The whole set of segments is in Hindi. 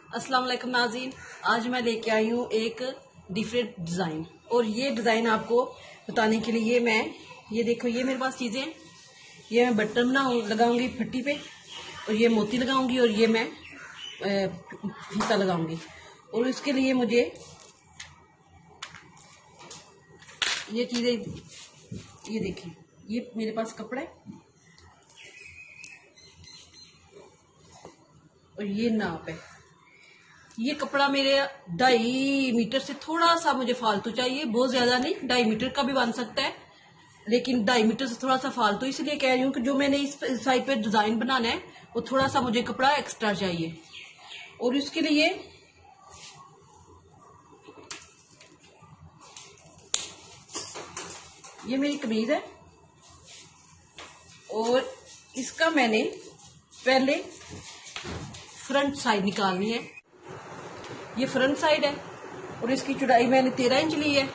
अस्सलाम वालेकुम नाज़रीन, आज मैं लेके आई हूँ एक डिफरेंट डिज़ाइन। और ये डिज़ाइन आपको बताने के लिए मैं ये देखो, ये मेरे पास चीज़ें हैं। ये मैं बटन लगाऊंगी पट्टी पे, और ये मोती लगाऊंगी, और ये मैं फीता लगाऊंगी। और इसके लिए मुझे ये चीज़ें, ये देखिए, ये मेरे पास कपड़ा है और ये नाप है। ये कपड़ा मेरे 2.5 मीटर से थोड़ा सा मुझे फालतू चाहिए, बहुत ज्यादा नहीं। 2.5 मीटर का भी बन सकता है, लेकिन 2.5 मीटर से थोड़ा सा फालतू इसलिए कह रही हूँ कि जो मैंने इस साइड पे डिजाइन बनाना है वो थोड़ा सा मुझे कपड़ा एक्स्ट्रा चाहिए। और इसके लिए ये मेरी कमीज है, और इसका मैंने पहले फ्रंट साइड निकालनी है। ये फ्रंट साइड है और इसकी चौड़ाई मैंने 13 इंच ली है,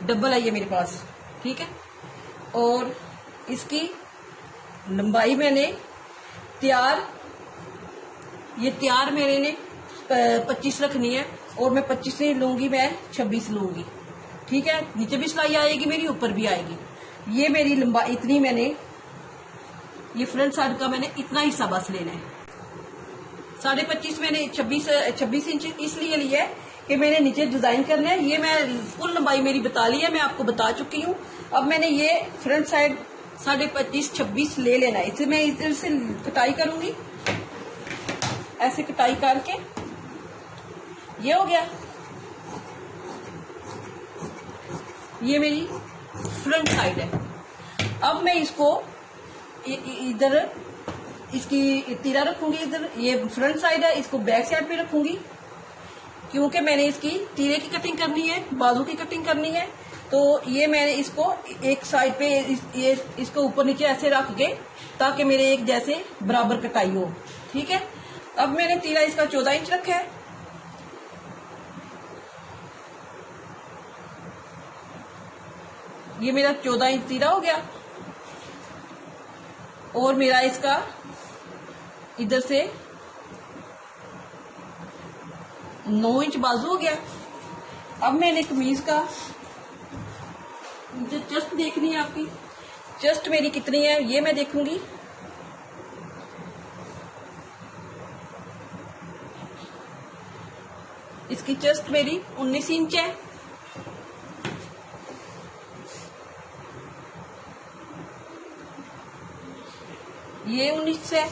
डबल है ये मेरे पास, ठीक है। और इसकी लंबाई मैंने तैयार मेरे ने 25 रखनी है, और मैं 25 नहीं लूंगी, मैं 26 लूंगी, ठीक है। नीचे भी सिलाई आएगी मेरी, ऊपर भी आएगी। ये मेरी लंबाई इतनी मैंने, ये फ्रंट साइड का मैंने इतना हिस्सा बस लेना है। 25.5 मैंने 26 इंच इसलिए लिया है कि मैंने नीचे डिजाइन करना है। ये मैं फुल लंबाई मेरी बता ली है, मैं आपको बता चुकी हूँ। अब मैंने ये फ्रंट साइड 25.5 26 ले लेना है। इसे मैं इधर से कटाई करूंगी, ऐसे कटाई करके ये हो गया। ये मेरी फ्रंट साइड है। अब मैं इसको इधर इसकी तीरा रखूंगी, इधर ये फ्रंट साइड है, इसको बैक साइड पे रखूंगी, क्योंकि मैंने इसकी तीरे की कटिंग करनी है, बाजू की कटिंग करनी है। तो ये मैंने इसको एक साइड पे इसको ऊपर नीचे ऐसे रख के, ताकि मेरे एक जैसे बराबर कटाई हो, ठीक है। अब मैंने तीरा इसका 14 इंच रखा है। ये मेरा 14 इंच तीरा हो गया, और मेरा इसका इधर से 9 इंच बाजू हो गया। अब मैंने कमीज का मुझे चेस्ट देखनी है, आपकी चेस्ट मेरी कितनी है ये मैं देखूंगी। इसकी चेस्ट मेरी 19 इंच है। ये 19 है,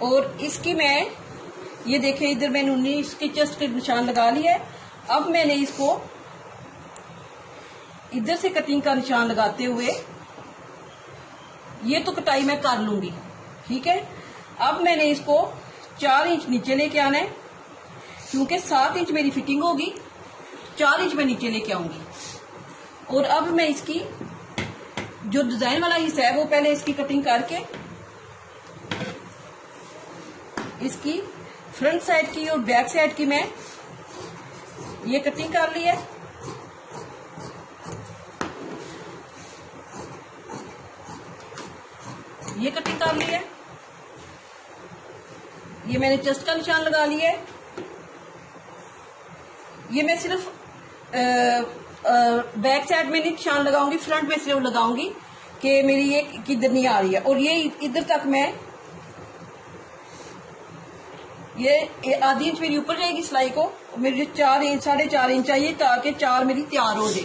और इसकी मैं ये देखें, इधर मैंने 19 की चेस्ट के निशान लगा लिया है। अब मैंने इसको इधर से कटिंग का निशान लगाते हुए ये तो कटाई मैं कर लूंगी, ठीक है। अब मैंने इसको 4 इंच नीचे लेके आना है, क्योंकि 7 इंच मेरी फिटिंग होगी, 4 इंच मैं नीचे लेके आऊंगी। और अब मैं इसकी जो डिजाइन वाला हिस्सा है वो पहले इसकी कटिंग करके, इसकी फ्रंट साइड की और बैक साइड की मैं ये कटिंग कर ली है। ये कटिंग कर ली है। ये मैंने चेस्ट का निशान लगा लिया है। ये मैं सिर्फ बैक साइड में नहीं निशान लगाऊंगी, फ्रंट में सिर्फ लगाऊंगी कि मेरी ये किधर नहीं आ रही है। और ये इधर तक मैं ये आधी इंच मेरी ऊपर जाएगी सिलाई को, मेरी 4 इंच 4.5 इंच चाहिए, ताकि 4 मेरी तैयार हो जाए।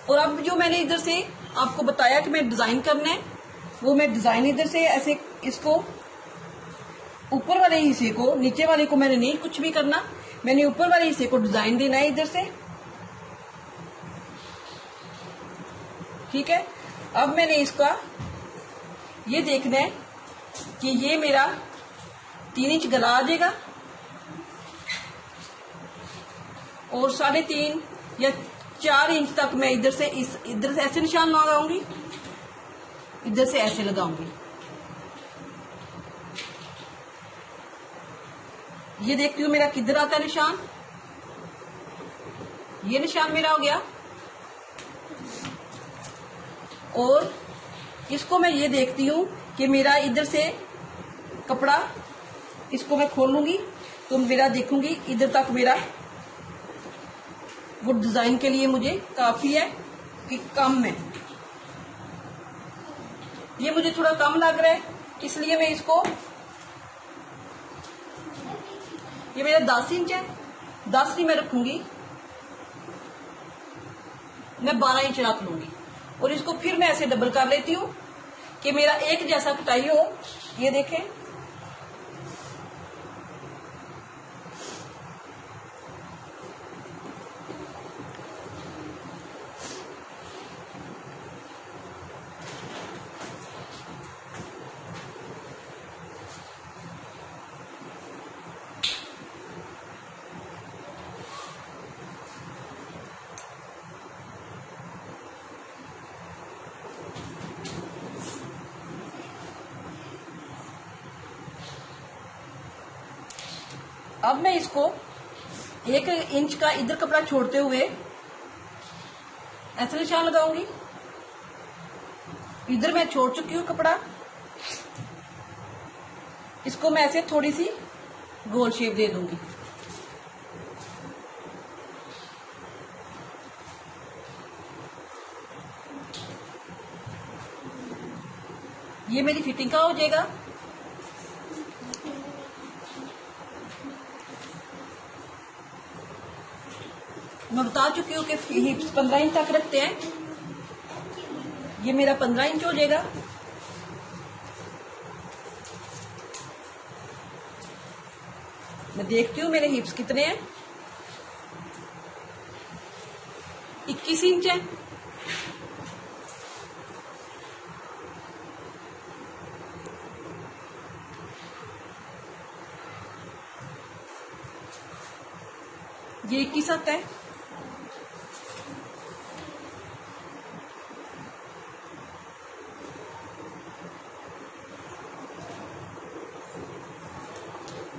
और अब जो मैंने इधर से आपको बताया कि मैं डिजाइन करना है, वो मैं डिजाइन इधर से ऐसे इसको ऊपर वाले हिस्से को, नीचे वाले को मैंने नहीं कुछ भी करना, मैंने ऊपर वाले हिस्से को डिजाइन देना है इधर से, ठीक है। अब मैंने इसका ये देखना है कि ये मेरा 3 इंच गला आ जाएगा, और 3.5 या 4 इंच तक मैं इधर से ऐसे निशान लगाऊंगी, इधर से ऐसे लगाऊंगी। ये देखती हूँ मेरा किधर आता है निशान। ये निशान मेरा हो गया, और इसको मैं ये देखती हूँ कि मेरा इधर से कपड़ा इसको मैं खोल लूंगी तो मेरा देखूंगी इधर तक मेरा वो डिजाइन के लिए मुझे काफी है कि कम है। ये मुझे थोड़ा कम लग रहा है, इसलिए मैं इसको, ये मेरा 10 इंच है, 10 नहीं मैं रखूंगी, मैं 12 इंच रख लूंगी। और इसको फिर मैं ऐसे डबल कर लेती हूँ कि मेरा एक जैसा कटाई हो। ये देखें, अब मैं इसको 1 इंच का इधर कपड़ा छोड़ते हुए ऐसे निशान लगाऊंगी। इधर मैं छोड़ चुकी हूँ कपड़ा, इसको मैं ऐसे थोड़ी सी गोल शेप दे दूंगी। ये मेरी फिटिंग का हो जाएगा। मैं बता चुकी हूँ कि हिप्स 15 इंच तक रखते हैं। ये मेरा 15 इंच हो जाएगा। मैं देखती हूँ मेरे हिप्स कितने हैं। 21 इंच है। ये 21 आता है।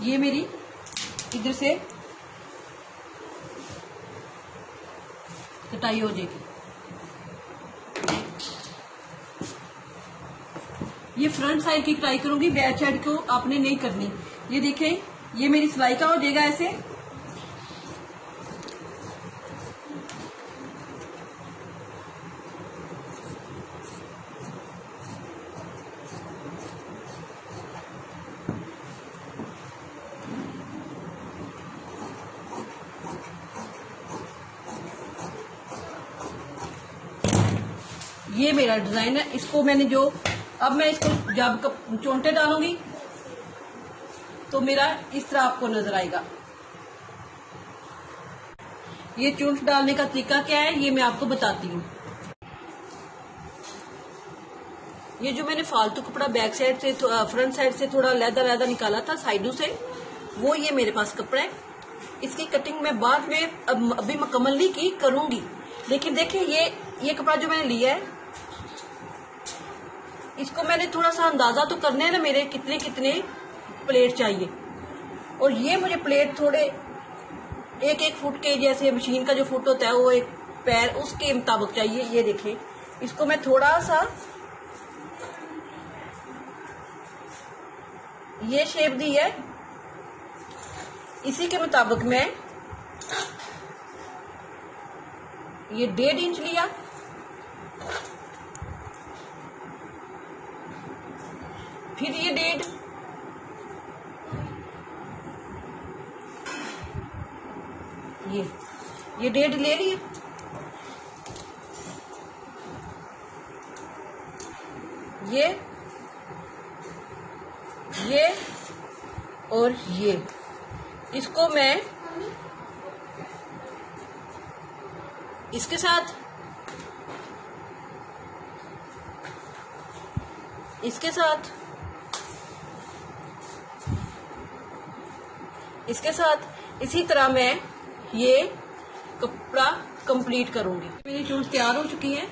ये मेरी इधर से कटाई हो जाएगी। ये फ्रंट साइड की कटाई करूंगी, बैक साइड को आपने नहीं करनी। ये देखें, ये मेरी सिलाई का हो जाएगा ऐसे। ये मेरा डिजाइन है। इसको मैंने जो, अब मैं इसको जब चोंटे डालूंगी तो मेरा इस तरह आपको नजर आएगा। ये चोंट डालने का तरीका क्या है ये मैं आपको बताती हूँ। ये जो मैंने फालतू कपड़ा बैक साइड से फ्रंट साइड से थोड़ा लहदा निकाला था साइडों से, वो ये मेरे पास कपड़ा है। इसकी कटिंग मैं बाद में अभी मुकम्मल नहीं की, करूंगी। लेकिन देखिए ये कपड़ा जो मैंने लिया है, इसको मैंने थोड़ा सा अंदाजा तो करना है ना मेरे कितने कितने प्लेट चाहिए। और ये मुझे प्लेट थोड़े 1-1 फुट के, जैसे मशीन का जो फुट होता है वो एक पैर, उसके मुताबिक चाहिए। ये देखें, इसको मैं थोड़ा सा ये शेप दी है, इसी के मुताबिक मैं ये 1.5 इंच लिया। फिर ये 1.5, ये 1.5 ले लिए। ये और ये, इसको मैं इसके साथ इसके साथ इसके साथ इसी तरह मैं ये कपड़ा कंप्लीट करूंगी। मेरी चूंट तैयार हो चुकी हैं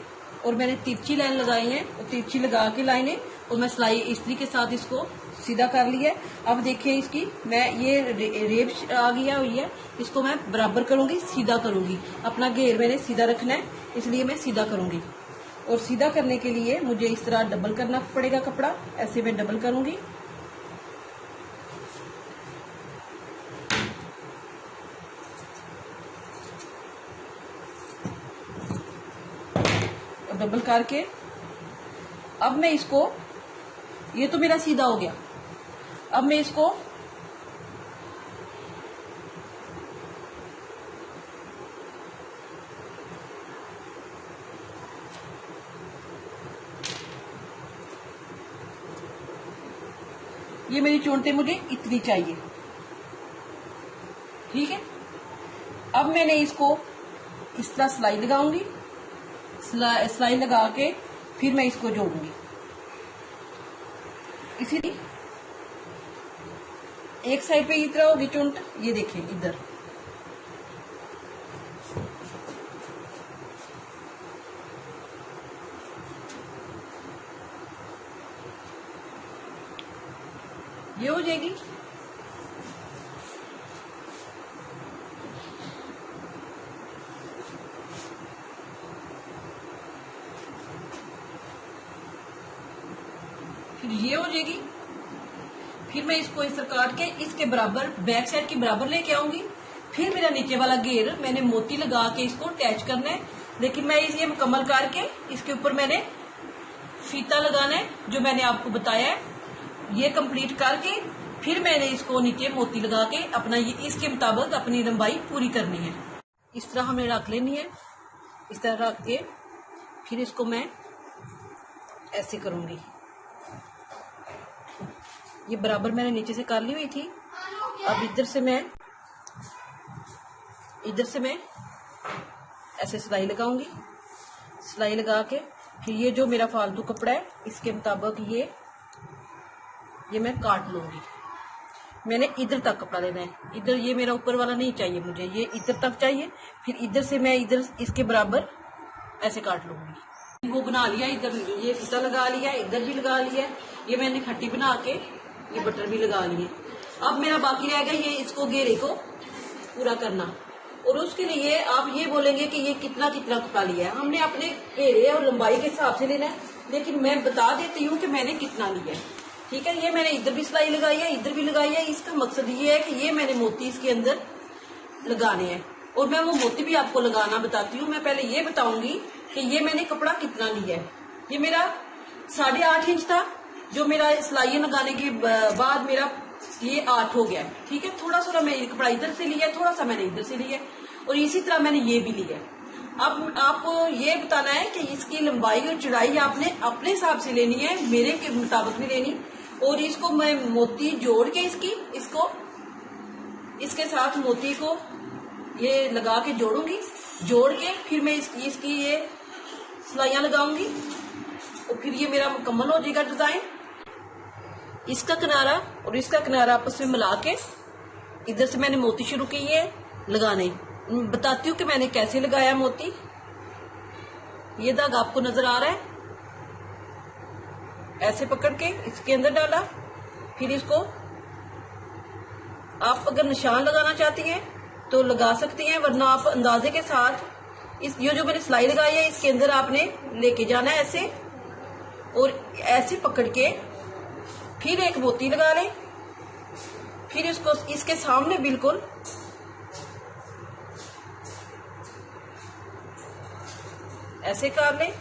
और मैंने तिरछी लाइन लगाई है, और तिरछी लगा के लाइनें, और मैं सिलाई इस्त्री के साथ इसको सीधा कर लिया है। अब देखिए इसकी मैं ये रेब आ गया हुई है, इसको मैं बराबर करूंगी, सीधा करूंगी। अपना घेर मैंने सीधा रखना है, इसलिए मैं सीधा करूंगी। और सीधा करने के लिए मुझे इस तरह डबल करना पड़ेगा कपड़ा, ऐसे मैं डबल करूंगी। डबल करके अब मैं इसको, ये तो मेरा सीधा हो गया, अब मैं इसको ये मेरी चोंटे मुझे इतनी चाहिए, ठीक है। अब मैंने इसको इस तरह सिलाई लगाऊंगी, सिलाई लगा के फिर मैं इसको जोड़ूंगी। इसीलिए एक साइड पे इस तरह होगी चुंट, ये देखिए इधर, ये हो जाएगी। फिर ये हो जाएगी। फिर मैं इसको इस तरह काट के इसके बराबर बैक साइड के बराबर लेके आऊंगी। फिर मेरा नीचे वाला घेर मैंने मोती लगा के इसको अटैच करना है, लेकिन मैं ये मुकम्मल करके इसके ऊपर मैंने फीता लगाना है जो मैंने आपको बताया है। ये कंप्लीट करके फिर मैंने इसको नीचे मोती लगा के अपना ये इसके मुताबिक अपनी लंबाई पूरी करनी है। इस तरह हमें रख लेनी है, इस तरह रख के फिर इसको मैं ऐसे करूंगी। ये बराबर मैंने नीचे से कर ली हुई थी। अब इधर से मैं ऐसे सिलाई लगाऊंगी। सिलाई लगा के फिर ये जो मेरा फालतू कपड़ा है इसके मुताबिक ये मैं काट लूंगी। मैंने इधर तक कपड़ा लेना है, इधर ये मेरा ऊपर वाला नहीं चाहिए मुझे, ये इधर तक चाहिए। फिर इधर से मैं इधर इसके बराबर ऐसे काट लूंगी। वो बना लिया, इधर ये फीता लगा लिया, इधर भी लगा लिया, ये मैंने खट्टी बना के ये बटर भी लगा लिए। अब मेरा बाकी रह गया ये इसको घेरे को पूरा करना, और उसके लिए आप ये बोलेंगे कि ये कितना कितना कपड़ा लिया है। हमने अपने घेरे और लंबाई के हिसाब से लेना है, लेकिन मैं बता देती हूँ कि मैंने कितना लिया है, ठीक है। ये मैंने इधर भी सिलाई लगाई है, इधर भी लगाई है। इसका मकसद ये है कि ये मैंने मोती इसके अंदर लगाने हैं, और मैं वो मोती भी आपको लगाना बताती हूँ। मैं पहले ये बताऊंगी कि ये मैंने कपड़ा कितना लिया है। ये मेरा 8.5 इंच था, जो मेरा सिलाई लगाने के बाद मेरा ये 8 हो गया, ठीक है। थोड़ा सा मैं कपड़ा इधर से लिया, थोड़ा सा मैंने इधर से लिया, और इसी तरह मैंने ये भी लिया। अब आपको ये बताना है कि इसकी लंबाई और चौड़ाई आपने अपने हिसाब से लेनी है, मेरे के मुताबिक भी लेनी। और इसको मैं मोती जोड़ के इसको इसके साथ मोती को ये लगा के जोड़ूंगी। जोड़ के फिर मैं इसकी ये सिलाइयां लगाऊंगी, और फिर ये मेरा मुकम्मल हो जाएगा डिजाइन। इसका किनारा और इसका किनारा आपस में मिला के इधर से मैंने मोती शुरू किए है लगाने। बताती हूँ कि मैंने कैसे लगाया मोती। ये दाग आपको नजर आ रहा है, ऐसे पकड़ के इसके अंदर डाला। फिर इसको आप अगर निशान लगाना चाहती हैं तो लगा सकती हैं, वरना आप अंदाजे के साथ ये जो मैंने सिलाई लगाई है इसके अंदर आपने लेके जाना है ऐसे, और ऐसे पकड़ के फिर एक मोती लगा लें। फिर इसको इसके सामने बिल्कुल ऐसे कर लें।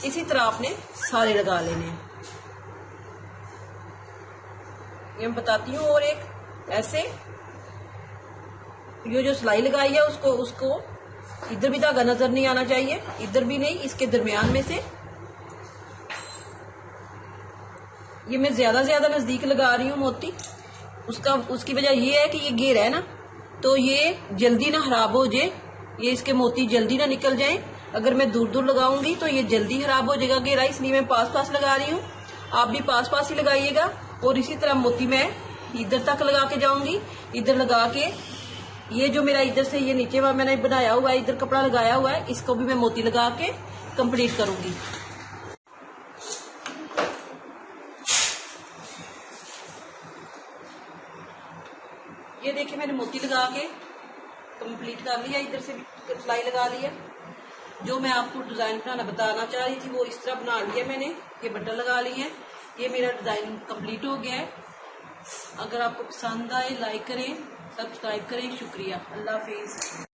इसी तरह आपने सारे लगा लेने हैं, ये मैं बताती हूँ। और एक ऐसे ये जो सिलाई लगाई है उसको इधर भी धागा नजर नहीं आना चाहिए, इधर भी नहीं, इसके दरमियान में से। ये मैं ज्यादा नजदीक लगा रही हूँ मोती। उसकी वजह ये है कि ये घेर है ना, तो ये जल्दी ना खराब हो जाए, ये इसके मोती जल्दी ना निकल जाए। अगर मैं दूर लगाऊंगी तो ये जल्दी खराब हो जाएगा घेरा, इसलिए मैं पास लगा रही हूँ। आप भी पास ही लगाइएगा। और इसी तरह मोती मैं इधर तक लगा के जाऊंगी। इधर लगा के ये जो मेरा इधर से ये नीचे वाला मैंने बनाया हुआ है, इधर कपड़ा लगाया हुआ है, इसको भी मैं मोती लगा के कंप्लीट करूंगी। ये देखिए मैंने मोती लगा के कंप्लीट कर लिया, इधर से भी सिलाई लगा लिया। जो मैं आपको डिजाइन बनाना बताना चाह रही थी वो इस तरह बना लिया मैंने। ये बटन लगा ली है, ये मेरा डिजाइन कंप्लीट हो गया है। अगर आपको पसंद आए लाइक करें, सब्सक्राइब करें। शुक्रिया, अल्लाह हाफिज।